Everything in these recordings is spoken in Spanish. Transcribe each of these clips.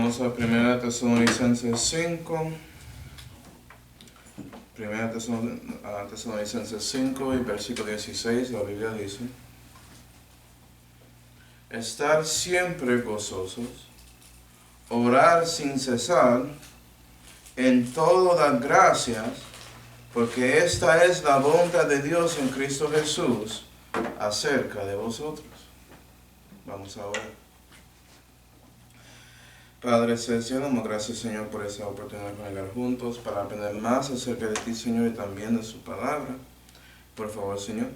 Vamos a 1 Tesalonicenses 5. 1 Tesalonicenses 5 y versículo 16, la Biblia dice: estar siempre gozosos, orar sin cesar, en todo dar gracias, porque esta es la voluntad de Dios en Cristo Jesús acerca de vosotros. Vamos a orar. Padre Celestial, damos gracias, Señor, por esa oportunidad de llegar juntos para aprender más acerca de ti, Señor, y también de su palabra. Por favor, Señor,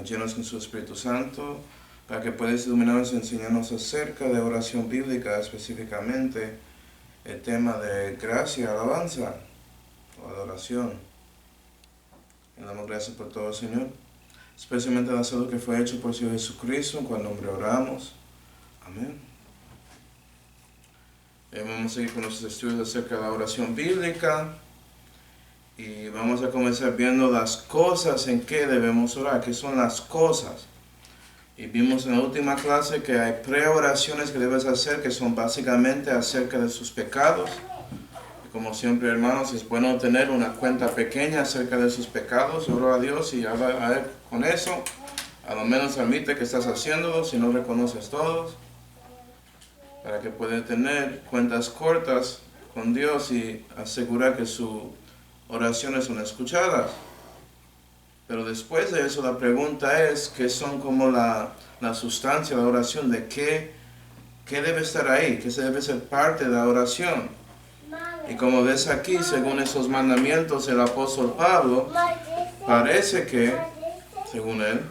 llénanos con su Espíritu Santo para que puedas iluminarnos y enseñarnos acerca de oración bíblica, específicamente el tema de gracia, alabanza o adoración. Y damos gracias por todo, Señor, especialmente la salud que fue hecho por el Señor Jesucristo, en cual nombre oramos. Amén. Vamos a seguir con nuestros estudios acerca de la oración bíblica y vamos a comenzar viendo las cosas en que debemos orar, que son las cosas. Y vimos en la última clase que hay preoraciones que debes hacer, que son básicamente acerca de sus pecados. Y como siempre, hermanos, es bueno tener una cuenta pequeña acerca de sus pecados. Ora a Dios y habla a Él con eso. A lo menos admite que estás haciéndolo si no reconoces todos, para que pueda tener cuentas cortas con Dios y asegurar que sus oraciones son escuchadas. Pero después de eso la pregunta es, ¿qué son como la sustancia de la oración? ¿De qué debe estar ahí? ¿Qué se debe ser parte de la oración? Y como ves aquí, según esos mandamientos del apóstol Pablo, parece que, según él,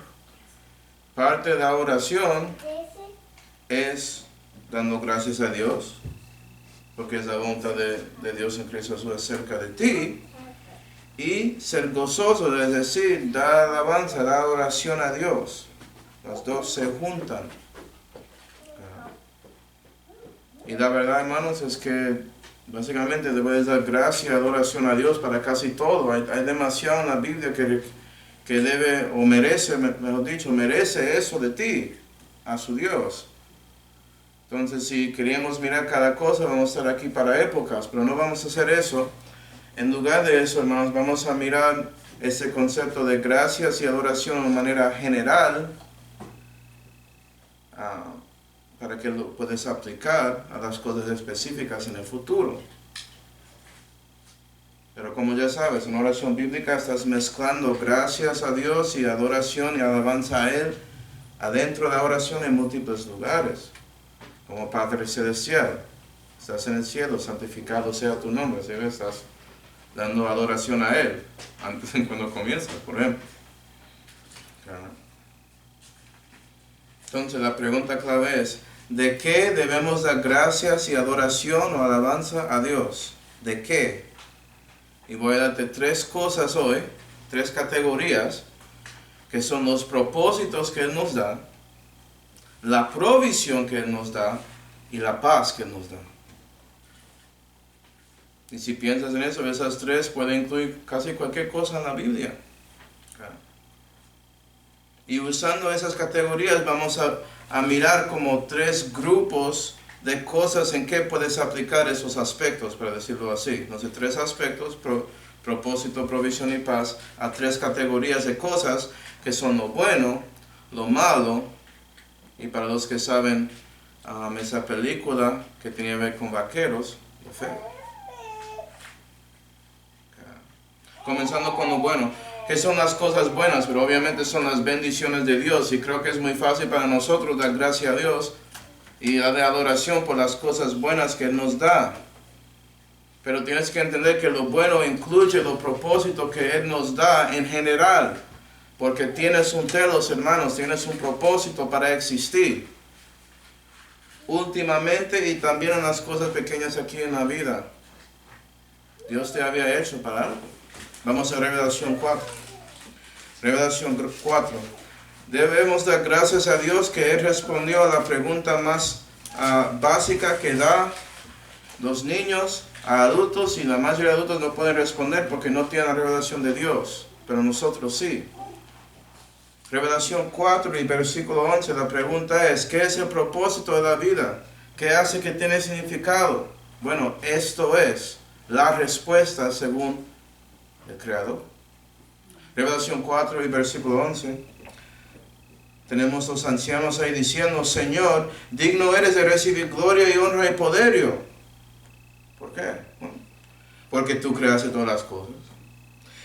parte de la oración es dando gracias a Dios, porque es la voluntad de Dios en Cristo Jesús acerca de ti, y ser gozoso, es decir, dar alabanza, dar oración a Dios. Las dos se juntan. Y la verdad, hermanos, es que básicamente debes dar gracia y adoración a Dios para casi todo. Hay demasiado en la Biblia que debe, o merece, mejor dicho, merece eso de ti, a su Dios. Entonces, si queríamos mirar cada cosa, vamos a estar aquí para épocas, pero no vamos a hacer eso. En lugar de eso, hermanos, vamos a mirar ese concepto de gracias y adoración de manera general, para que lo puedas aplicar a las cosas específicas en el futuro. Pero como ya sabes, en oración bíblica estás mezclando gracias a Dios y adoración y alabanza a Él adentro de la oración en múltiples lugares. Como Padre Celestial, estás en el cielo, santificado sea tu nombre, ¿sí? Estás dando adoración a Él, antes de cuando comienzas, por ejemplo. Entonces la pregunta clave es, ¿de qué debemos dar gracias y adoración o alabanza a Dios? ¿De qué? Y voy a darte tres cosas hoy, tres categorías, que son los propósitos que Él nos da, la provisión que Él nos da y la paz que Él nos da. Y si piensas en eso, esas tres pueden incluir casi cualquier cosa en la Biblia. Y usando esas categorías vamos a mirar como tres grupos de cosas en que puedes aplicar esos aspectos, para decirlo así. Entonces, tres aspectos, propósito, provisión y paz, a tres categorías de cosas que son lo bueno, lo malo, y para los que saben, esa película que tiene que ver con vaqueros, lo feo. Comenzando con lo bueno, que son las cosas buenas, pero obviamente son las bendiciones de Dios, y creo que es muy fácil para nosotros dar gracias a Dios y dar adoración por las cosas buenas que Él nos da. Pero tienes que entender que lo bueno incluye los propósitos que Él nos da en general. Porque tienes un telos, hermanos, tienes un propósito para existir. Últimamente y también en las cosas pequeñas aquí en la vida. Dios te había hecho para algo. Vamos a Revelación 4. Revelación 4. Debemos dar gracias a Dios que Él respondió a la pregunta más básica que da los niños a adultos, y la mayoría de adultos no pueden responder porque no tienen la revelación de Dios. Pero nosotros sí. Revelación 4 y versículo 11, la pregunta es, ¿qué es el propósito de la vida? ¿Qué hace que tiene significado? Bueno, esto es la respuesta según el Creador. Revelación 4 y versículo 11. Tenemos los ancianos ahí diciendo, Señor, digno eres de recibir gloria y honra y poderío. ¿Por qué? Bueno, porque tú creaste todas las cosas.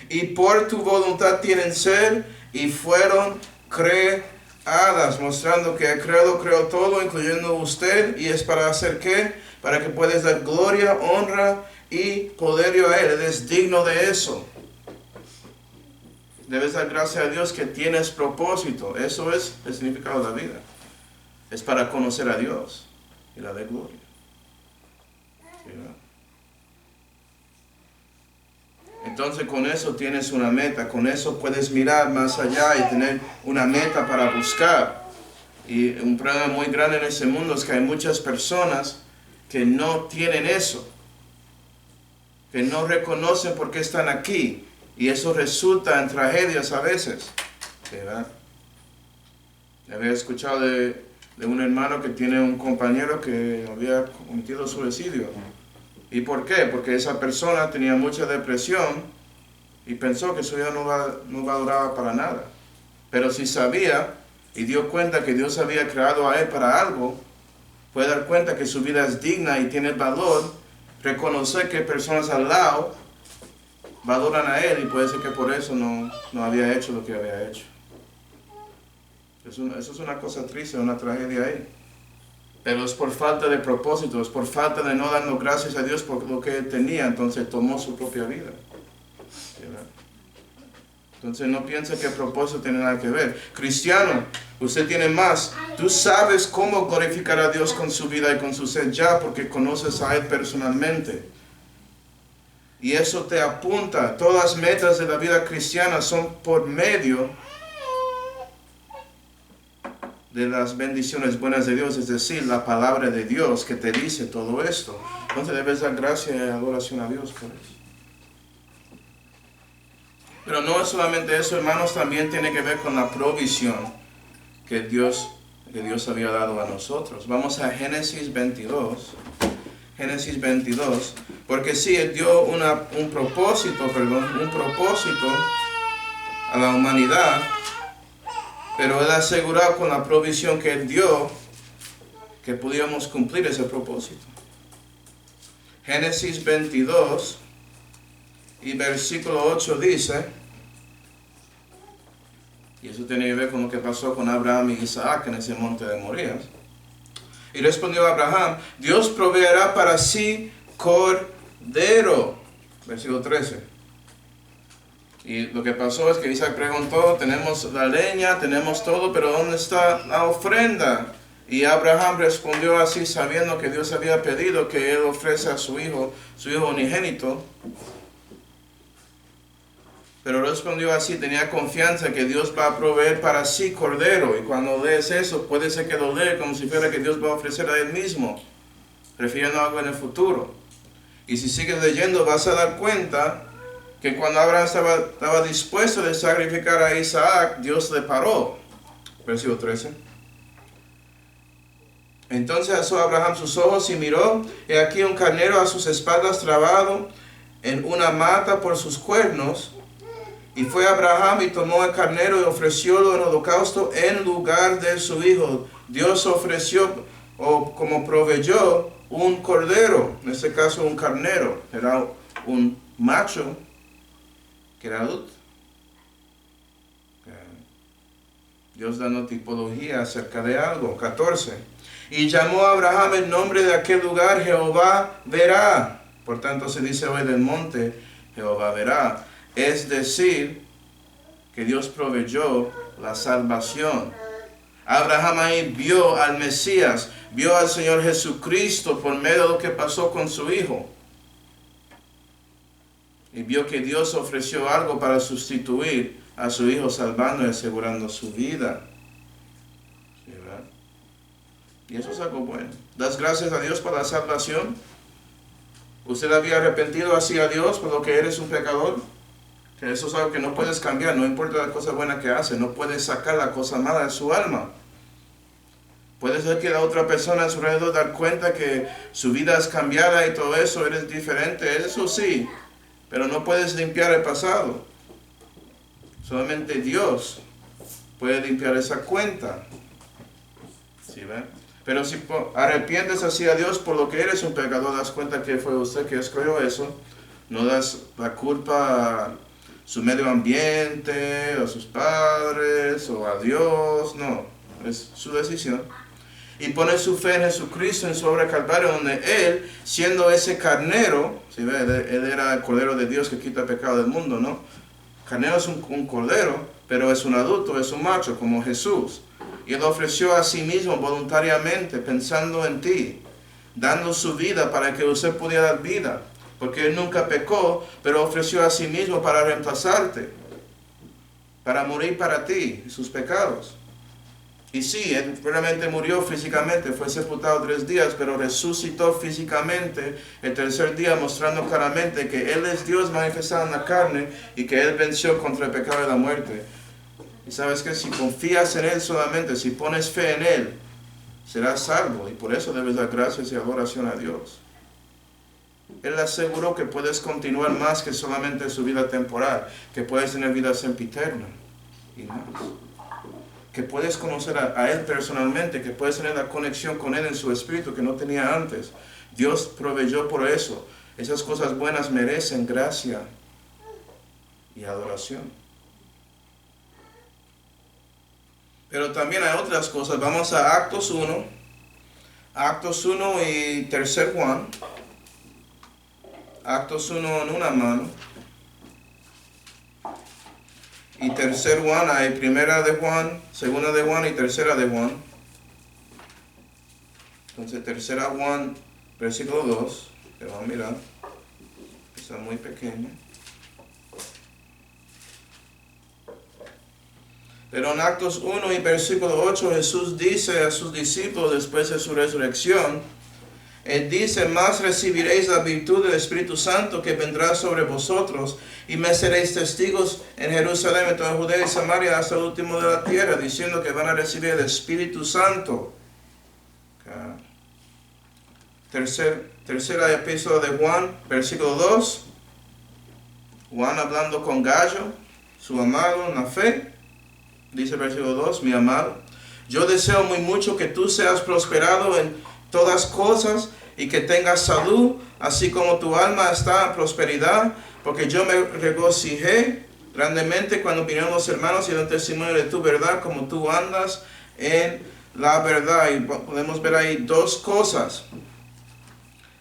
Y por tu voluntad tienen ser y fueron creadas, mostrando que el Creador creó todo, incluyendo usted, y es para hacer ¿qué? Para que puedas dar gloria, honra y poderío a Él. Él es digno de eso. Debes dar gracias a Dios que tienes propósito. Eso es el significado de la vida. Es para conocer a Dios y la de gloria. ¿Sí, no? Entonces con eso tienes una meta. Con eso puedes mirar más allá y tener una meta para buscar. Y un problema muy grande en ese mundo es que hay muchas personas que no tienen eso. Que no reconocen por qué están aquí. Y eso resulta en tragedias a veces. ¿Verdad? Había escuchado de un hermano que tiene un compañero que había cometido suicidio. ¿Y por qué? Porque esa persona tenía mucha depresión y pensó que su vida no valoraba para nada. Pero si sabía y dio cuenta que Dios había creado a él para algo, puede dar cuenta que su vida es digna y tiene valor, reconocer que personas al lado valoran a él y puede ser que por eso no había hecho lo que había hecho. Eso es una cosa triste, una tragedia ahí. Pero es por falta de propósito, es por falta de no darnos gracias a Dios por lo que él tenía, entonces tomó su propia vida. ¿Verdad? Entonces no piense que el propósito tiene nada que ver. Cristiano, usted tiene más. Tú sabes cómo glorificar a Dios con su vida y con su ser ya porque conoces a Él personalmente. Y eso te apunta. Todas las metas de la vida cristiana son por medio de las bendiciones buenas de Dios, es decir, la palabra de Dios que te dice todo esto. Entonces debes dar gracia y adoración a Dios por eso. Pero no es solamente eso, hermanos, también tiene que ver con la provisión que Dios había dado a nosotros. Vamos a Génesis 22. Génesis 22, porque sí, Él dio un propósito a la humanidad, pero Él aseguró con la provisión que Él dio que pudiéramos cumplir ese propósito. Génesis 22 y versículo 8 dice, y eso tiene que ver con lo que pasó con Abraham y Isaac en ese monte de Morías. Y respondió Abraham, Dios proveerá para sí cordero. Versículo 13. Y lo que pasó es que Isaac preguntó, tenemos la leña, tenemos todo, pero ¿dónde está la ofrenda? Y Abraham respondió así, sabiendo que Dios había pedido que él ofrece a su hijo unigénito. Pero respondió así, tenía confianza que Dios va a proveer para sí cordero. Y cuando lees eso, puede ser que lo lees como si fuera que Dios va a ofrecer a Él mismo, refiriendo a algo en el futuro. Y si sigues leyendo, vas a dar cuenta que cuando Abraham estaba dispuesto a sacrificar a Isaac, Dios le paró. Versículo 13. Entonces alzó Abraham sus ojos y miró, y aquí un carnero a sus espaldas trabado en una mata por sus cuernos. Y fue Abraham y tomó el carnero y ofreciólo en holocausto en lugar de su hijo. Dios ofreció, o como proveyó, un cordero, en este caso un carnero. Era un macho que era adulto. Dios dando tipología acerca de algo. 14. Y llamó a Abraham el nombre de aquel lugar, Jehová verá. Por tanto se dice hoy del monte, Jehová verá. Es decir, que Dios proveyó la salvación. Abraham ahí vio al Mesías, vio al Señor Jesucristo por medio de lo que pasó con su hijo. Y vio que Dios ofreció algo para sustituir a su hijo, salvando y asegurando su vida. ¿Sí, verdad? Y eso es algo bueno. ¿Das gracias a Dios por la salvación? ¿Usted había arrepentido hacia Dios por lo que eres un pecador? Que eso es algo que no puedes cambiar, no importa la cosa buena que hace, no puedes sacar la cosa mala de su alma. Puede ser que la otra persona a su alrededor dar cuenta que su vida es cambiada y todo eso, eres diferente, eso sí, pero no puedes limpiar el pasado. Solamente Dios puede limpiar esa cuenta. ¿Sí ven? Pero si arrepientes hacia Dios por lo que eres un pecador, das cuenta que fue usted que escogió eso, no das la culpa a su medio ambiente, a sus padres, o a Dios, no, es su decisión. Y pone su fe en Jesucristo, en su obra Calvario, donde Él, siendo ese carnero, ¿sí ve? Él era el Cordero de Dios que quita el pecado del mundo, ¿no? Carnero es un cordero, pero es un adulto, es un macho, como Jesús. Y Él ofreció a sí mismo voluntariamente, pensando en ti, dando su vida para que usted pudiera dar vida. Porque Él nunca pecó, pero ofreció a sí mismo para reemplazarte, para morir para ti y sus pecados. Y sí, Él realmente murió físicamente, fue sepultado 3 días, pero resucitó físicamente el tercer día, mostrando claramente que Él es Dios manifestado en la carne y que Él venció contra el pecado y la muerte. Y sabes que si confías en Él solamente, si pones fe en Él, serás salvo, y por eso debes dar gracias y adoración a Dios. Él aseguró que puedes continuar más que solamente su vida temporal, que puedes tener vida sempiterna y más. Que puedes conocer a Él personalmente, que puedes tener la conexión con Él en su espíritu que no tenía antes. Dios proveyó por eso. Esas cosas buenas merecen gracia y adoración. Pero también hay otras cosas. Vamos a Actos 1. Actos 1 y 3 Juan. Actos 1 en una mano. Y 3 Juan, hay 1 de Juan, 2 de Juan y 3 de Juan. Entonces 3 Juan, versículo 2, que van a mirar, está muy pequeño. Pero en Actos 1 y versículo 8 Jesús dice a sus discípulos después de su resurrección, Él dice, más recibiréis la virtud del Espíritu Santo que vendrá sobre vosotros, y me seréis testigos en Jerusalén, en toda Judea y Samaria, hasta el último de la tierra, diciendo que van a recibir el Espíritu Santo. Tercera epístola de Juan, versículo 2. Juan hablando con Gallo, su amado en la fe, dice el versículo 2, mi amado, yo deseo muy mucho que tú seas prosperado en todas cosas y que tengas salud, así como tu alma está en prosperidad, porque yo me regocijé grandemente cuando vinieron los hermanos y dieron testimonio de tu verdad, como tú andas en la verdad. Y podemos ver ahí 2 cosas.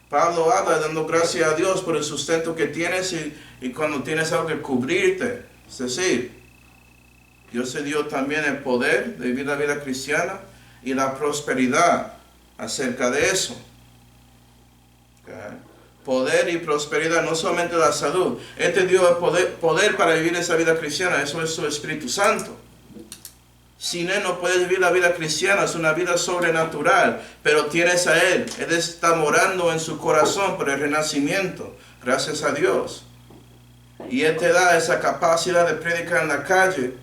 Pablo habla dando gracias a Dios por el sustento que tienes y cuando tienes algo que cubrirte. Es decir, Dios te dio también el poder de vivir la vida cristiana y la prosperidad acerca de eso. Poder y prosperidad, no solamente la salud. Él te dio el poder para vivir esa vida cristiana, eso es su Espíritu Santo. Sin Él no puedes vivir la vida cristiana, es una vida sobrenatural, pero tienes a Él. Él está morando en su corazón por el renacimiento, gracias a Dios. Y Él te da esa capacidad de predicar en la calle,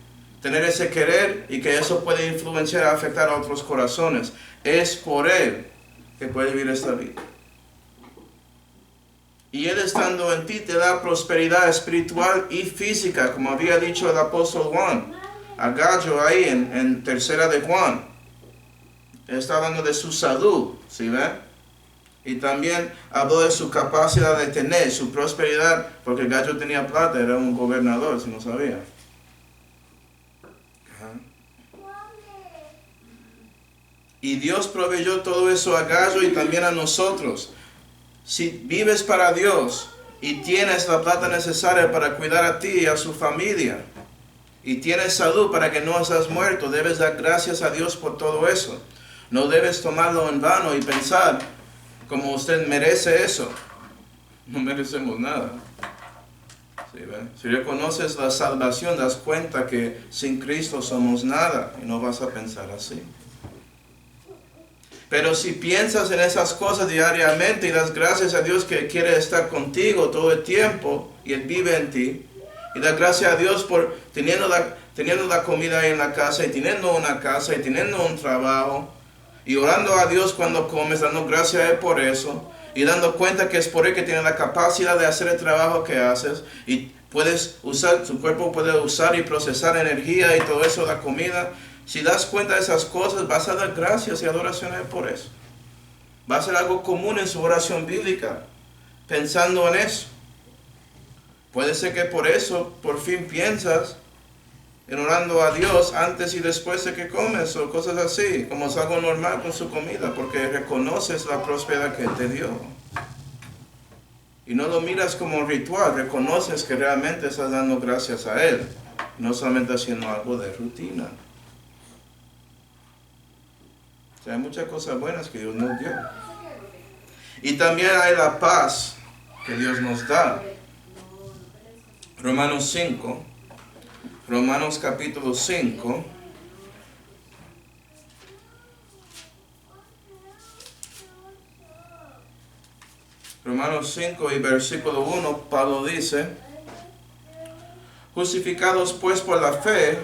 tener ese querer y que eso puede influenciar, afectar a otros corazones. Es por Él que puedes vivir esta vida. Y Él estando en ti te da prosperidad espiritual y física, como había dicho el apóstol Juan, a Gallo ahí en 3 de Juan. Él está hablando de su salud, ¿sí ven? Y también habló de su capacidad de tener, su prosperidad, porque Gallo tenía plata, era un gobernador, si no sabía. Y Dios proveyó todo eso a Gallo y también a nosotros. Si vives para Dios y tienes la plata necesaria para cuidar a ti y a su familia, y tienes salud para que no seas muerto, debes dar gracias a Dios por todo eso. No debes tomarlo en vano y pensar como usted merece eso. No merecemos nada. ¿Sí, ven? Si reconoces la salvación, das cuenta que sin Cristo somos nada y no vas a pensar así. Pero si piensas en esas cosas diariamente y das gracias a Dios que quiere estar contigo todo el tiempo y Él vive en ti, y das gracias a Dios por teniendo la comida ahí en la casa y teniendo una casa y teniendo un trabajo y orando a Dios cuando comes, dando gracias a Él por eso, y dando cuenta que es por Él que tienes la capacidad de hacer el trabajo que haces, y puedes usar, tu cuerpo puede usar y procesar energía y todo eso, la comida. Si das cuenta de esas cosas, vas a dar gracias y adoración a Él por eso. Va a ser algo común en su oración bíblica, pensando en eso. Puede ser que por eso, por fin piensas en orando a Dios antes y después de que comes, o cosas así, como es algo normal con su comida, porque reconoces la prosperidad que Él te dio. Y no lo miras como un ritual, reconoces que realmente estás dando gracias a Él, no solamente haciendo algo de rutina. O sea, hay muchas cosas buenas que Dios nos dio. Y también hay la paz que Dios nos da. Romanos 5, Romanos capítulo 5. Romanos 5 y versículo 1, Pablo dice: justificados pues por la fe,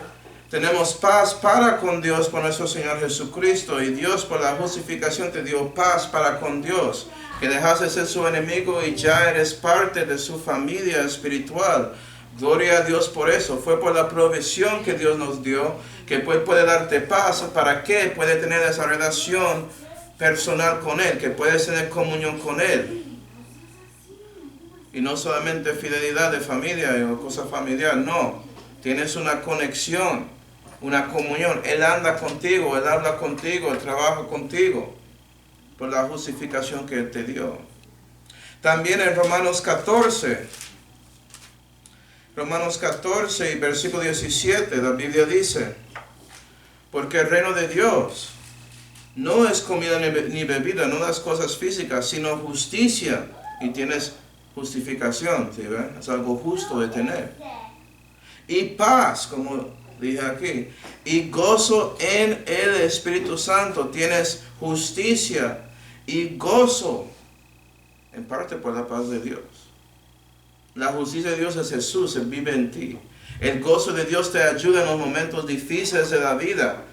tenemos paz para con Dios por nuestro Señor Jesucristo, y Dios por la justificación te dio paz para con Dios, que dejaste de ser su enemigo y ya eres parte de su familia espiritual. Gloria a Dios por eso. Fue por la provisión que Dios nos dio, que puede darte paz. ¿Para qué? Puede tener esa relación personal con Él, que puedes tener comunión con Él. Y no solamente fidelidad de familia o cosa familiar, no. Tienes una conexión, una comunión. Él anda contigo, Él habla contigo, Él trabaja contigo, por la justificación que Él te dio. También en Romanos 14 y versículo 17, la Biblia dice: porque el reino de Dios no es comida ni bebida, no las cosas físicas, sino justicia. Y tienes justificación, ¿sí ven? Es algo justo de tener. Y paz, como dije aquí, y gozo en el Espíritu Santo. Tienes justicia y gozo, en parte por la paz de Dios. La justicia de Dios es Jesús, Él vive en ti. El gozo de Dios te ayuda en los momentos difíciles de la vida.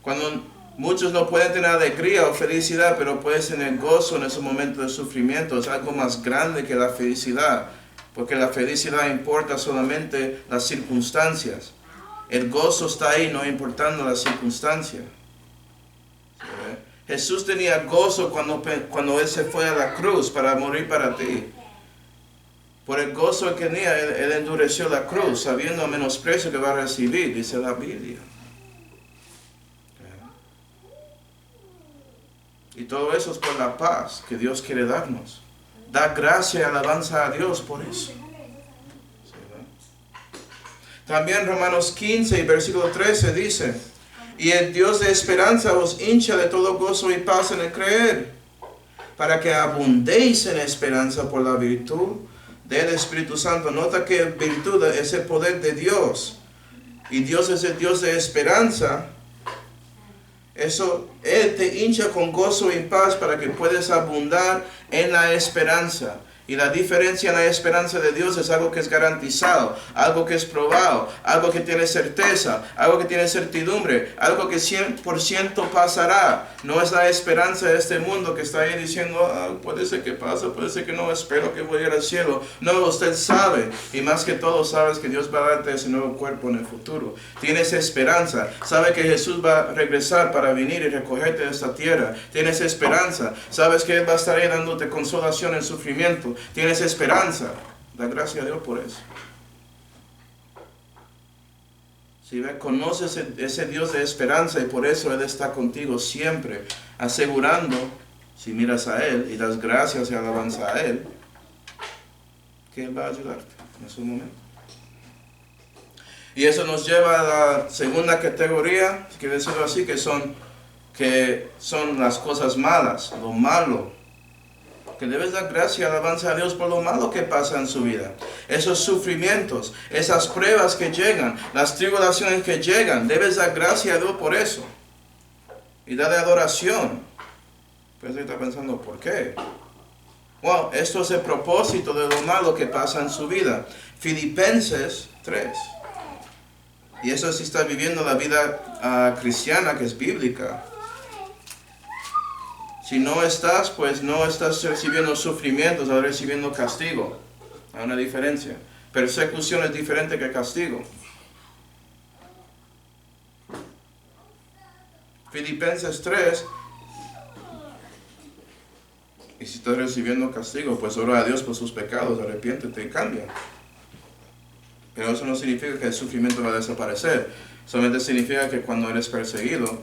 Cuando muchos no pueden tener alegría o felicidad, pero puedes tener gozo en esos momentos de sufrimiento. Es algo más grande que la felicidad, porque la felicidad importa solamente las circunstancias. El gozo está ahí, no importando las circunstancias. Jesús tenía gozo cuando Él se fue a la cruz para morir para ti. Por el gozo que tenía, Él endureció la cruz, sabiendo el menosprecio que va a recibir, dice la Biblia. Y todo eso es por la paz que Dios quiere darnos. Da gracia y alabanza a Dios por eso. También Romanos 15 y versículo 13 dice: y el Dios de esperanza os hincha de todo gozo y paz en el creer, para que abundéis en esperanza por la virtud del Espíritu Santo. Nota que virtud es el poder de Dios, y Dios es el Dios de esperanza. Eso, Él te hincha con gozo y paz para que puedas abundar en la esperanza. Y la diferencia en la esperanza de Dios es algo que es garantizado, algo que es probado, algo que tiene certeza, algo que tiene certidumbre, algo que 100% pasará. No es la esperanza de este mundo que está ahí diciendo: puede ser que pase, puede ser que no, espero que voy a ir al cielo. No, usted sabe, y más que todo sabes que Dios va a darte ese nuevo cuerpo en el futuro. Tienes esperanza, sabe que Jesús va a regresar para venir y recogerte de esta tierra. Tienes esperanza, sabes que Él va a estar ahí dándote consolación en sufrimiento. Tienes esperanza. Da gracias a Dios por eso. Si ves, conoces ese Dios de esperanza, y por eso Él está contigo siempre, asegurando, si miras a Él y das gracias y alabanza a Él, que Él va a ayudarte en ese momento. Y eso nos lleva a la segunda categoría, si quiero decirlo así, que son las cosas malas, lo malo. Que debes dar gracia y alabanza a Dios por lo malo que pasa en su vida. Esos sufrimientos, esas pruebas que llegan, las tribulaciones que llegan, debes dar gracia a Dios por eso. Y darle adoración. Pues está pensando, ¿por qué? Bueno, esto es el propósito de lo malo que pasa en su vida. Filipenses 3. Y eso si está viviendo la vida cristiana, que es bíblica. Si no estás, pues no estás recibiendo sufrimiento, estás recibiendo castigo. Hay una diferencia. Persecución es diferente que castigo. Filipenses 3. Y si estás recibiendo castigo, pues ora a Dios por sus pecados, arrepiéntete y cambia. Pero eso no significa que el sufrimiento va a desaparecer. Solamente significa que cuando eres perseguido,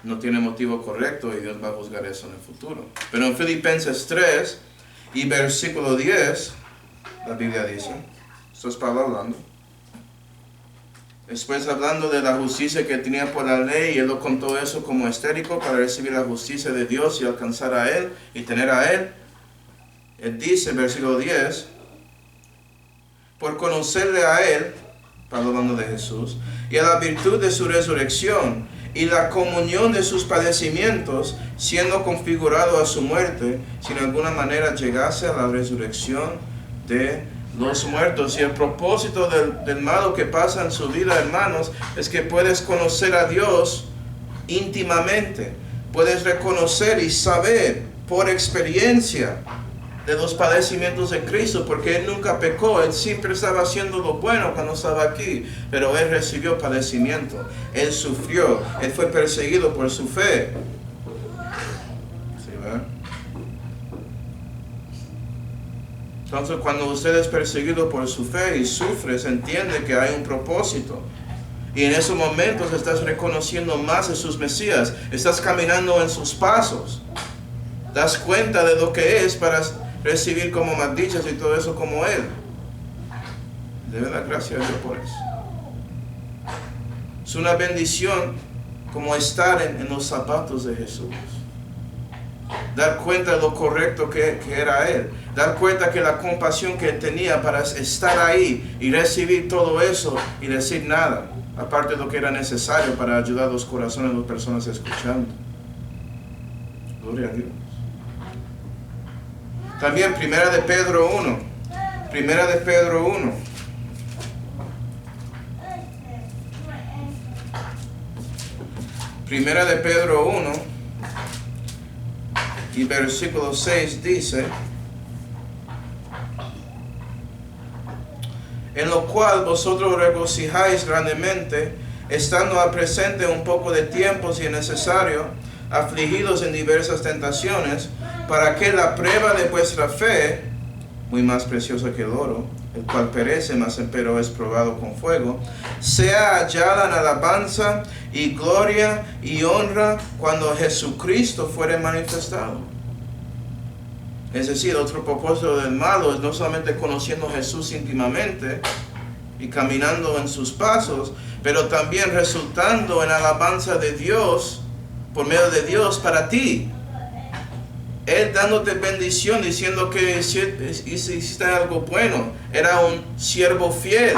no tiene motivo correcto y Dios va a juzgar eso en el futuro. Pero en Filipenses 3 y versículo 10, la Biblia dice, esto es Pablo hablando. Después hablando de la justicia que tenía por la ley, y él lo contó eso como estérico para recibir la justicia de Dios y alcanzar a Él y tener a Él. Él dice, versículo 10, por conocerle a Él, Pablo hablando de Jesús, y a la virtud de su resurrección, y la comunión de sus padecimientos, siendo configurado a su muerte, si en alguna manera llegase a la resurrección de los muertos. Y el propósito del malo que pasa en su vida, hermanos, es que puedes conocer a Dios íntimamente. Puedes reconocer y saber por experiencia de los padecimientos de Cristo, porque Él nunca pecó, Él siempre estaba haciendo lo bueno cuando estaba aquí, pero Él recibió padecimiento, Él sufrió, Él fue perseguido por su fe. ¿Sí, verdad? Entonces, cuando usted es perseguido por su fe y sufre, se entiende que hay un propósito. Y en esos momentos estás reconociendo más a sus Mesías, estás caminando en sus pasos, das cuenta de lo que es para recibir como maldichas y todo eso como Él. Debe dar gracias a Dios por eso. Es una bendición como estar en los zapatos de Jesús. Dar cuenta de lo correcto que era Él. Dar cuenta que la compasión que Él tenía para estar ahí y recibir todo eso y decir nada, aparte de lo que era necesario para ayudar a los corazones de las personas escuchando. Gloria a Dios. También Primera de Pedro 1. Primera de Pedro 1. Primera de Pedro 1 y versículo 6 dice, en lo cual vosotros regocijáis grandemente, estando al presente un poco de tiempo si es necesario, afligidos en diversas tentaciones, para que la prueba de vuestra fe, muy más preciosa que el oro, el cual perece, mas empero es probado con fuego, sea hallada en alabanza y gloria y honra cuando Jesucristo fuere manifestado. Es decir, otro propósito del malo es no solamente conociendo a Jesús íntimamente y caminando en sus pasos, pero también resultando en alabanza de Dios, por medio de Dios para ti. Él dándote bendición, diciendo que hiciste algo bueno, era un siervo fiel.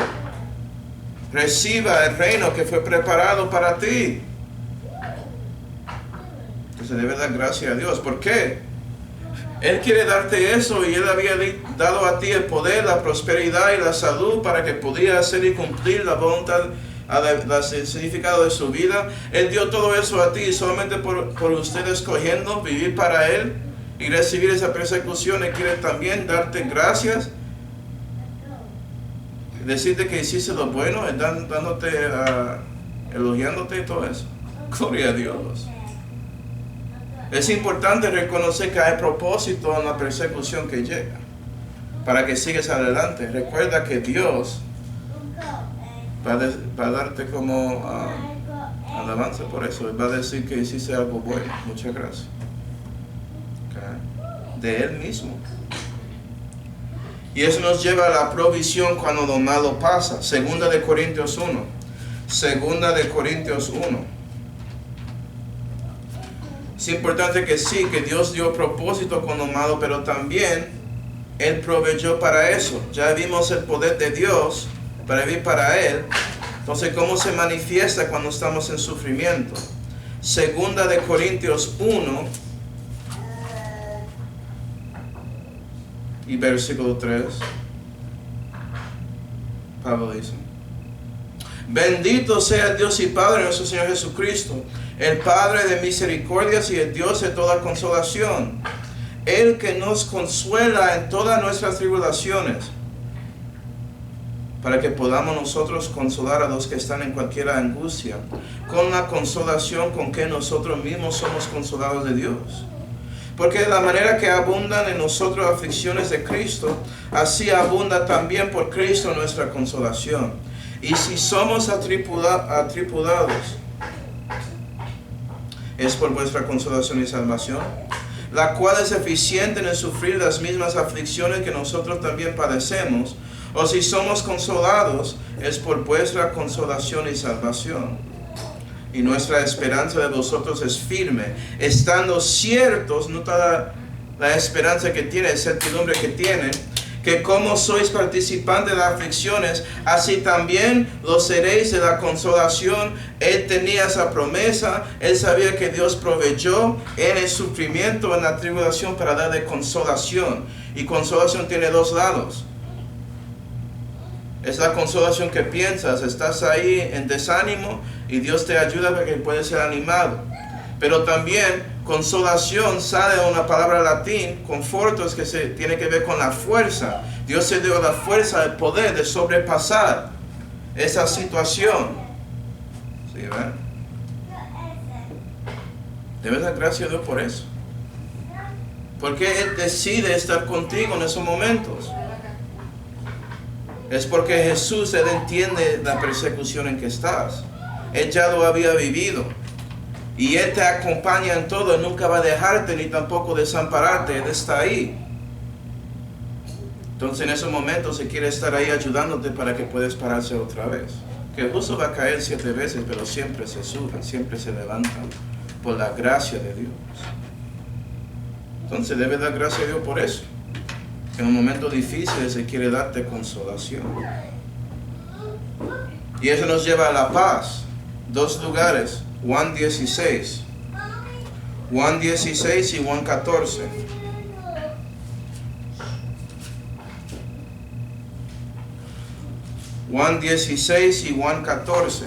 Reciba el reino que fue preparado para ti. Entonces debe dar gracias a Dios. ¿Por qué? Él quiere darte eso y Él había dado a ti el poder, la prosperidad y la salud para que pudieras hacer y cumplir la voluntad, el significado de su vida. Él dio todo eso a ti solamente por usted escogiendo vivir para Él y recibir esa persecución. Él quiere también darte gracias, decirte que hiciste lo bueno, dándote, elogiándote y todo eso. Gloria a Dios. Es importante reconocer que hay propósito en la persecución que llega, para que sigas adelante. Recuerda que Dios va a darte como alabanza por eso. Él va a decir que hiciste algo bueno. Muchas gracias. Okay. De Él mismo. Y eso nos lleva a la provisión cuando lo malo pasa. Segunda de Corintios 1. Segunda de Corintios 1. Es importante que sí, que Dios dio propósito con lo malo, pero también Él proveyó para eso. Ya vimos el poder de Dios para vivir para Él. Entonces, ¿cómo se manifiesta cuando estamos en sufrimiento? Segunda de Corintios 1 y versículo 3. Pablo dice, Bendito sea el Dios y Padre de nuestro Señor Jesucristo, el Padre de misericordias y el Dios de toda consolación, el que nos consuela en todas nuestras tribulaciones, para que podamos nosotros consolar a los que están en cualquier angustia, con la consolación con que nosotros mismos somos consolados de Dios. Porque de la manera que abundan en nosotros aflicciones de Cristo, así abunda también por Cristo nuestra consolación. Y si somos atribulados, es por vuestra consolación y salvación, la cual es eficiente en sufrir las mismas aflicciones que nosotros también padecemos. O si somos consolados, es por vuestra consolación y salvación. Y nuestra esperanza de vosotros es firme, estando ciertos, nota la esperanza que tiene, la certidumbre que tiene, que como sois participantes de las aflicciones, así también lo seréis de la consolación. Él tenía esa promesa, él sabía que Dios proveyó en el sufrimiento, en la tribulación, para darle consolación. Y consolación tiene dos lados. Es la consolación que piensas, estás ahí en desánimo y Dios te ayuda para que puedas ser animado. Pero también consolación sale de una palabra latín, confortos, que se tiene que ver con la fuerza. Dios te dio la fuerza, el poder de sobrepasar esa situación. ¿Sí, ven? Debes dar gracias a Dios por eso. Porque Él decide estar contigo en esos momentos. Es porque Jesús, Él entiende la persecución en que estás. Él ya lo había vivido. Y Él te acompaña en todo. Él nunca va a dejarte ni tampoco desampararte. Él está ahí. Entonces en esos momentos Él quiere estar ahí ayudándote para que puedas pararse otra vez. Que el justo va a caer 7 veces, pero siempre se suben, siempre se levantan por la gracia de Dios. Entonces debes dar gracias a Dios por eso. En un momento difícil se quiere darte consolación. Y eso nos lleva a la paz. 2 lugares, Juan 16. Juan 16 y Juan 14. Juan 16 y Juan 14.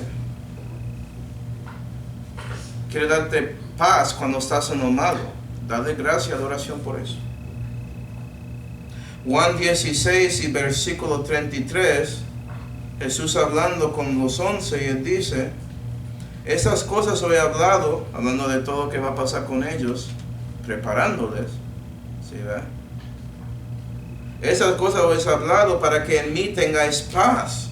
Quiere darte paz cuando estás en lo malo. Dale gracias y adoración por eso. Juan 16 y versículo 33, Jesús hablando con los 11, y Él dice: esas cosas os he hablado, hablando de todo lo que va a pasar con ellos, preparándoles. ¿Sí, ve? Esas cosas os he hablado para que en mí tengáis paz.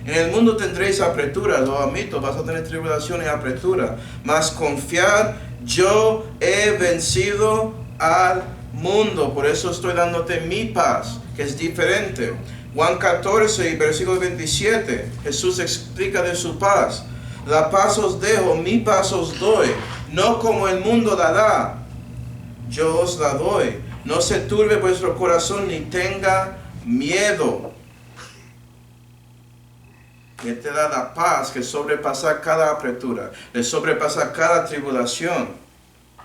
En el mundo tendréis apretura, lo admito, vas a tener tribulación y apretura, mas confiad, yo he vencido al mundo. Por eso estoy dándote mi paz, que es diferente. Juan 14 y versículo 27, Jesús explica de su paz. La paz os dejo, mi paz os doy, no como el mundo la da, yo os la doy. No se turbe vuestro corazón ni tenga miedo. Y Él te da la paz que sobrepasa cada apretura, le sobrepasa cada tribulación.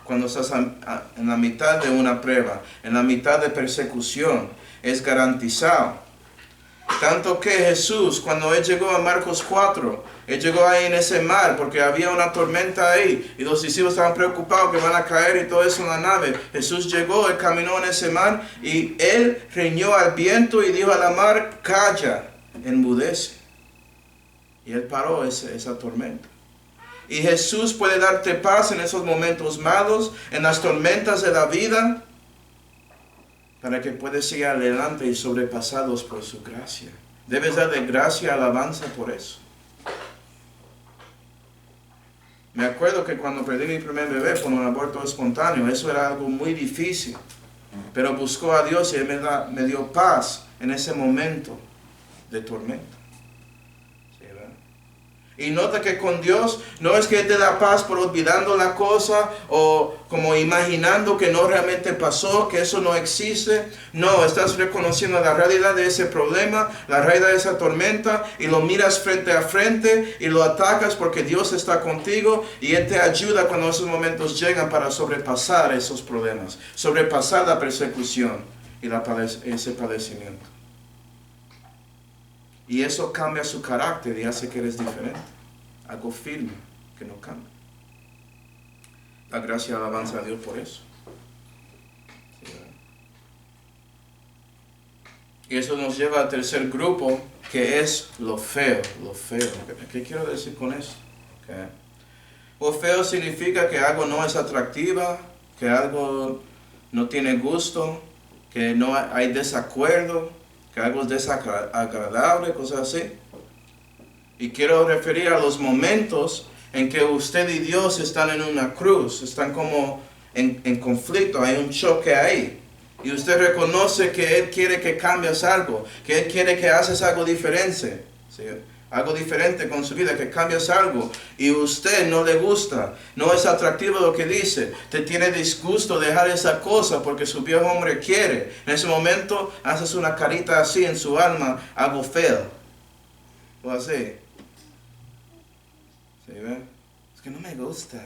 Cuando estás en la mitad de una prueba, en la mitad de persecución, es garantizado. Tanto que Jesús, cuando Él llegó a Marcos 4, Él llegó ahí en ese mar porque había una tormenta ahí y los discípulos estaban preocupados que van a caer y todo eso en la nave. Jesús llegó, Él caminó en ese mar y Él reñó al viento y dijo a la mar: calla, enmudece. Y Él paró esa tormenta. Y Jesús puede darte paz en esos momentos malos, en las tormentas de la vida, para que puedas seguir adelante y sobrepasarlos por su gracia. Debes darle gracia y alabanza por eso. Me acuerdo que cuando perdí mi primer bebé por un aborto espontáneo, eso era algo muy difícil. Pero buscó a Dios y Él me dio paz en ese momento de tormenta. Y nota que con Dios no es que Él te da paz por olvidando la cosa o como imaginando que no realmente pasó, que eso no existe. No, estás reconociendo la realidad de ese problema, la realidad de esa tormenta, y lo miras frente a frente y lo atacas porque Dios está contigo y Él te ayuda cuando esos momentos llegan para sobrepasar esos problemas, sobrepasar la persecución y ese padecimiento. Y eso cambia su carácter y hace que eres diferente. Algo firme que no cambia. La gracia y alabanza a Dios por eso. Sí, y eso nos lleva al tercer grupo, que es lo feo. Lo feo. ¿Qué quiero decir con eso? Okay. Lo feo significa que algo no es atractiva, que algo no tiene gusto, que no hay desacuerdo, que algo es desagradable, cosas así. Y quiero referir a los momentos en que usted y Dios están en una cruz, están como en conflicto, hay un choque ahí. Y usted reconoce que Él quiere que cambies algo, que Él quiere que haces algo diferente, ¿sí? Algo diferente con su vida, que cambies algo. Y usted no le gusta, no es atractivo lo que dice, te tiene disgusto dejar esa cosa porque su viejo hombre quiere. En ese momento haces una carita así en su alma, algo feo. O así. ¿Sí ve? Es que no me gusta.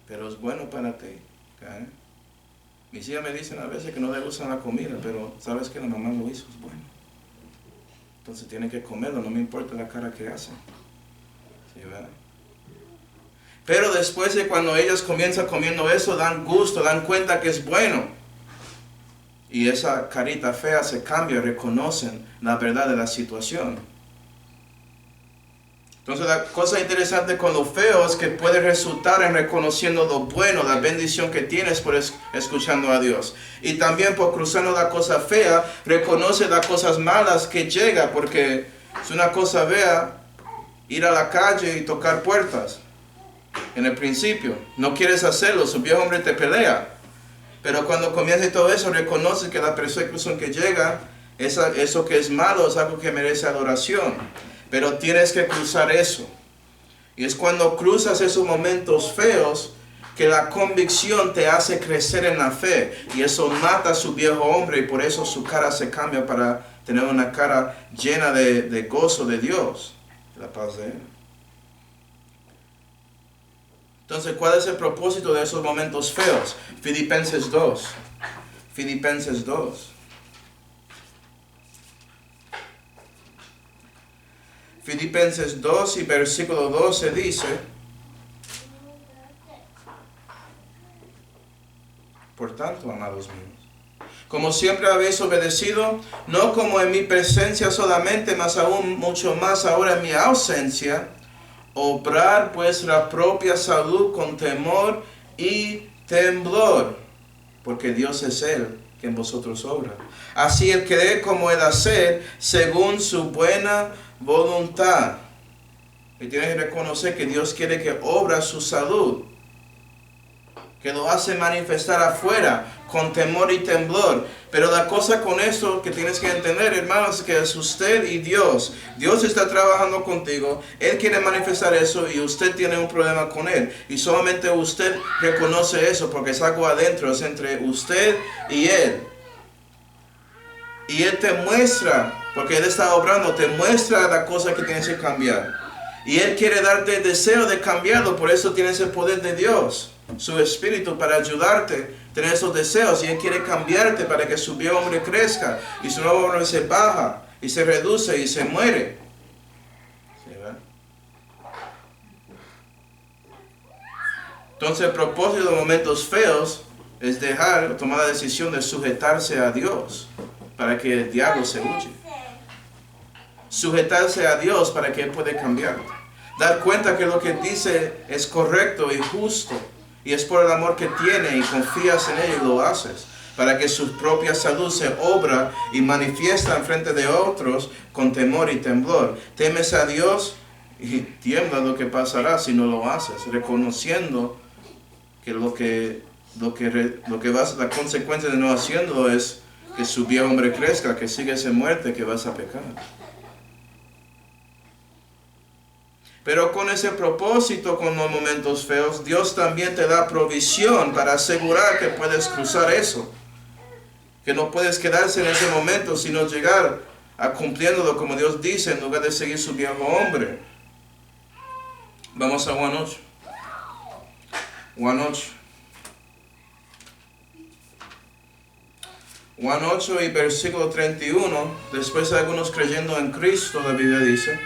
Pero es bueno para ti. ¿Okay? Mis hijas me dicen a veces que no le gusta la comida, pero sabes que la mamá lo hizo, es bueno. Entonces tienen que comerlo, no me importa la cara que hacen. ¿Sí, verdad? Pero después de cuando ellas comienzan comiendo eso, dan gusto, dan cuenta que es bueno. Y esa carita fea se cambia, reconocen la verdad de la situación. Entonces la cosa interesante con lo feo es que puede resultar en reconociendo lo bueno, la bendición que tienes por escuchando a Dios. Y también por cruzando la cosa fea, reconoce las cosas malas que llega, porque es una cosa fea ir a la calle y tocar puertas. En el principio, no quieres hacerlo, su viejo hombre te pelea. Pero cuando comienza todo eso, reconoce que la persecución que llega, eso que es malo, es algo que merece adoración. Pero tienes que cruzar eso. Y es cuando cruzas esos momentos feos que la convicción te hace crecer en la fe. Y eso mata a su viejo hombre y por eso su cara se cambia para tener una cara llena de gozo de Dios. De la paz de Él. Entonces, ¿cuál es el propósito de esos momentos feos? Filipenses 2. Filipenses 2. Filipenses 2 y versículo 12 dice: por tanto, amados míos, como siempre habéis obedecido, no como en mi presencia solamente, mas aún mucho más ahora en mi ausencia, obrar vuestra propia salud con temor y temblor, porque Dios es Él que en vosotros obra. Así el querer como el hacer, según su buena voluntad. Y tienes que reconocer que Dios quiere que obra su salud, que lo hace manifestar afuera con temor y temblor. Pero la cosa con eso que tienes que entender, hermanos, es que es usted y Dios. Dios está trabajando contigo, Él quiere manifestar eso y usted tiene un problema con Él. Y solamente usted reconoce eso porque es algo adentro, es entre usted y Él. Y Él te muestra, porque Él está obrando, te muestra la cosa que tienes que cambiar. Y Él quiere darte el deseo de cambiarlo, por eso tienes el poder de Dios, su Espíritu, para ayudarte a tener esos deseos. Y Él quiere cambiarte para que su viejo hombre crezca y su nuevo hombre se baja y se reduce y se muere. ¿Sí, verdad? Entonces el propósito de los momentos feos es dejar, tomar la decisión de sujetarse a Dios para que el diablo se huye. Sujetarse a Dios para que Él pueda cambiarte. Dar cuenta que lo que dice es correcto y justo. Y es por el amor que tiene y confías en Él y lo haces. Para que su propia salud se obra y manifiesta en frente de otros con temor y temblor. Temes a Dios y tiembla lo que pasará si no lo haces. Reconociendo que la consecuencia de no haciéndolo es que su viejo hombre crezca, que sigues en muerte, que vas a pecar. Pero con ese propósito, con los momentos feos, Dios también te da provisión para asegurar que puedes cruzar eso. Que no puedes quedarse en ese momento, sino llegar a cumpliéndolo como Dios dice, en lugar de seguir su viejo hombre. Vamos a Juan 8. Juan 8. Juan 8 y versículo 31, después de algunos creyendo en Cristo, la Biblia dice,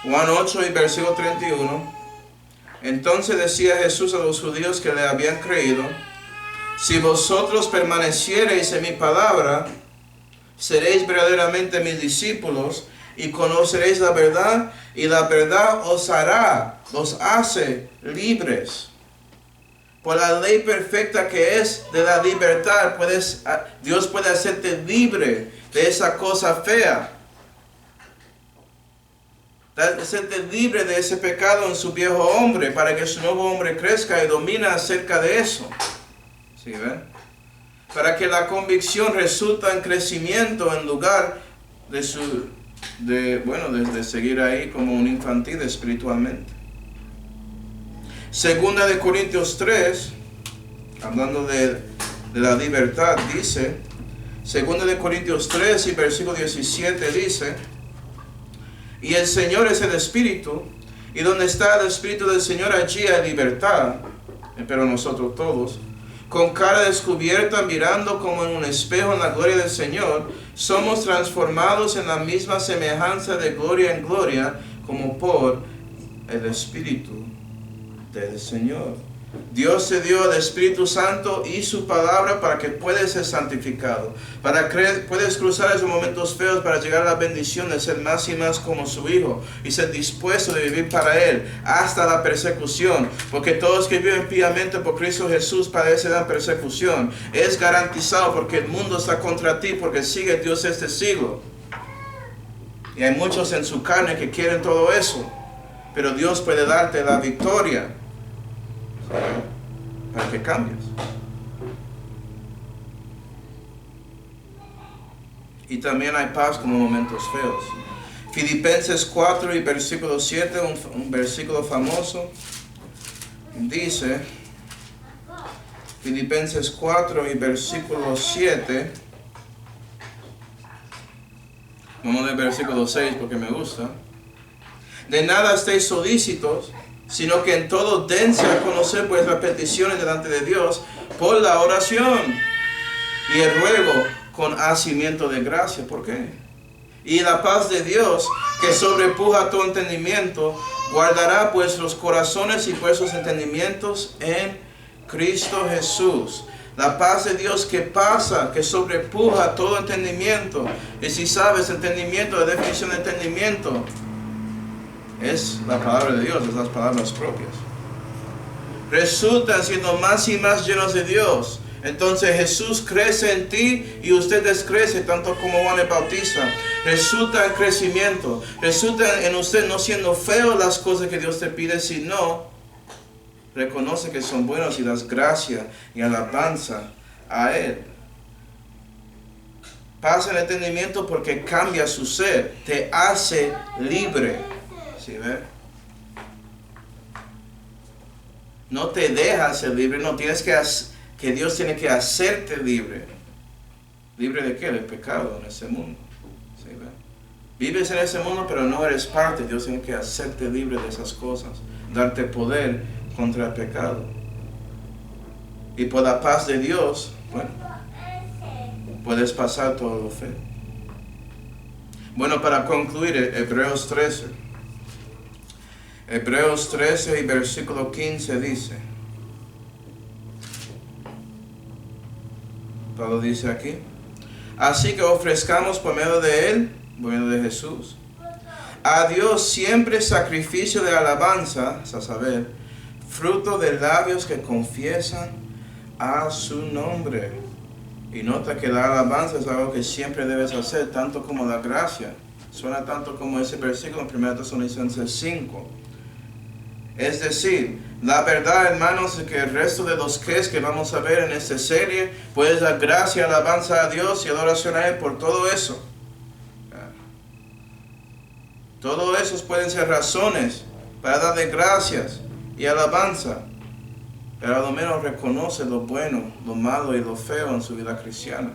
Juan 8 y versículo 31, entonces decía Jesús a los judíos que le habían creído, si vosotros permaneciereis en mi palabra, seréis verdaderamente mis discípulos y conoceréis la verdad, y la verdad os hace libres. Por la ley perfecta que es de la libertad, Dios puede hacerte libre de esa cosa fea. Hacerte libre de ese pecado en su viejo hombre, para que su nuevo hombre crezca y domina acerca de eso. ¿Sí ven? Para que la convicción resulta en crecimiento en lugar de seguir ahí como un infantil espiritualmente. Segunda de Corintios 3, hablando de la libertad, dice, Segunda de Corintios 3 y versículo 17 dice, y el Señor es el Espíritu, y donde está el Espíritu del Señor, allí hay libertad, pero nosotros todos, con cara descubierta, mirando como en un espejo en la gloria del Señor, somos transformados en la misma semejanza de gloria en gloria, como por el Espíritu del Señor. Dios te dio el Espíritu Santo y su palabra para que puedas ser santificado, puedes cruzar esos momentos feos para llegar a la bendición de ser más y más como su Hijo y ser dispuesto de vivir para Él hasta la persecución, porque todos que viven piamente por Cristo Jesús padecerán persecución. Es garantizado porque el mundo está contra ti, porque sigue Dios este siglo. Y hay muchos en su carne que quieren todo eso, pero Dios puede darte la victoria para que cambies. Y también hay paz como momentos feos. Filipenses 4 y versículo 7, un versículo famoso, dice, Filipenses 4 y versículo 7, vamos al versículo 6 porque me gusta, de nada estéis solícitos, sino que en todo dense a conocer vuestras peticiones delante de Dios por la oración y el ruego con hacimiento de gracia. ¿Por qué? Y la paz de Dios, que sobrepuja todo entendimiento, guardará vuestros corazones y vuestros entendimientos en Cristo Jesús. La paz de Dios que sobrepuja todo entendimiento. Y si sabes entendimiento, la definición de entendimiento es la palabra de Dios, es las palabras propias. Resultan siendo más y más llenos de Dios. Entonces Jesús crece en ti y usted descrece tanto como Juan el Bautista. Resulta en crecimiento. Resulta en usted no siendo feo las cosas que Dios te pide, sino reconoce que son buenos y das gracia y alabanza a Él. Pasa el entendimiento porque cambia su ser, te hace libre. ¿Sí ve? No te dejas ser libre, no tienes que Dios tiene que hacerte libre. ¿Libre de qué? Del pecado en ese mundo. ¿Sí ve? Vives en ese mundo, pero no eres parte. Dios tiene que hacerte libre de esas cosas, darte poder contra el pecado. Y por la paz de Dios, bueno, puedes pasar todo lo feo. Bueno, para concluir, Hebreos 13. Hebreos 13 y versículo 15 dice, Pablo dice aquí, así que ofrezcamos por medio de Él, bueno, de Jesús, a Dios siempre sacrificio de alabanza, a saber, fruto de labios que confiesan a su nombre. Y nota que la alabanza es algo que siempre debes hacer, tanto como la gracia. Suena tanto como ese versículo en 1 Tesalonicenses 5. Es decir, la verdad, hermanos, es que el resto de los que vamos a ver en esta serie, puedes dar gracia, alabanza a Dios y adoración a Él por todo eso. Todo eso pueden ser razones para darle gracias y alabanza, pero a lo menos reconoce lo bueno, lo malo y lo feo en su vida cristiana.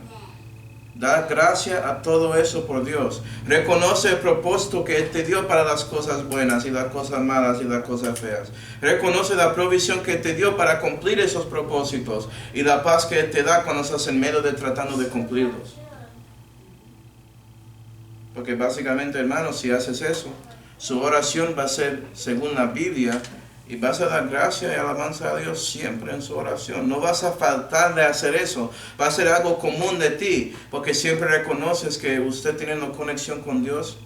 Da gracia a todo eso por Dios. Reconoce el propósito que Él te dio para las cosas buenas y las cosas malas y las cosas feas. Reconoce la provisión que te dio para cumplir esos propósitos y la paz que Él te da cuando estás en medio de tratando de cumplirlos. Porque básicamente, hermanos, si haces eso, su oración va a ser según la Biblia y vas a dar gracia y alabanza a Dios siempre en su oración. No vas a faltar de hacer eso. Va a ser algo común de ti, porque siempre reconoces que usted teniendo conexión con Dios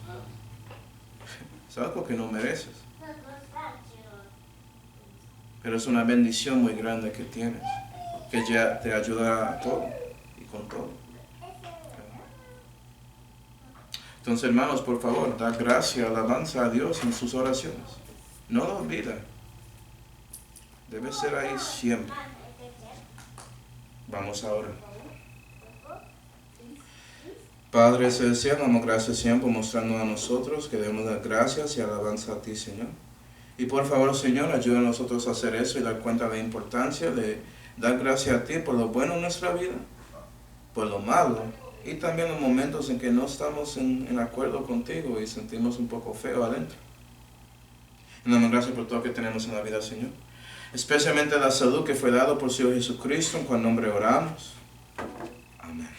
es algo que no mereces. Pero es una bendición muy grande que tienes, que ya te ayuda a todo y con todo. Entonces, hermanos, por favor, da gracia, alabanza a Dios en sus oraciones. No lo olviden. Debe ser ahí siempre. Vamos ahora. Padre celestial, damos gracias siempre por mostrarnos a nosotros que debemos dar gracias y alabanza a ti, Señor. Y por favor, Señor, ayuda a nosotros a hacer eso y dar cuenta de la importancia de dar gracias a ti por lo bueno en nuestra vida, por lo malo, y también los momentos en que no estamos en acuerdo contigo y sentimos un poco feo adentro. Y damos gracias por todo lo que tenemos en la vida, Señor. Especialmente la salud que fue dado por Señor Jesucristo, en cual nombre oramos. Amén.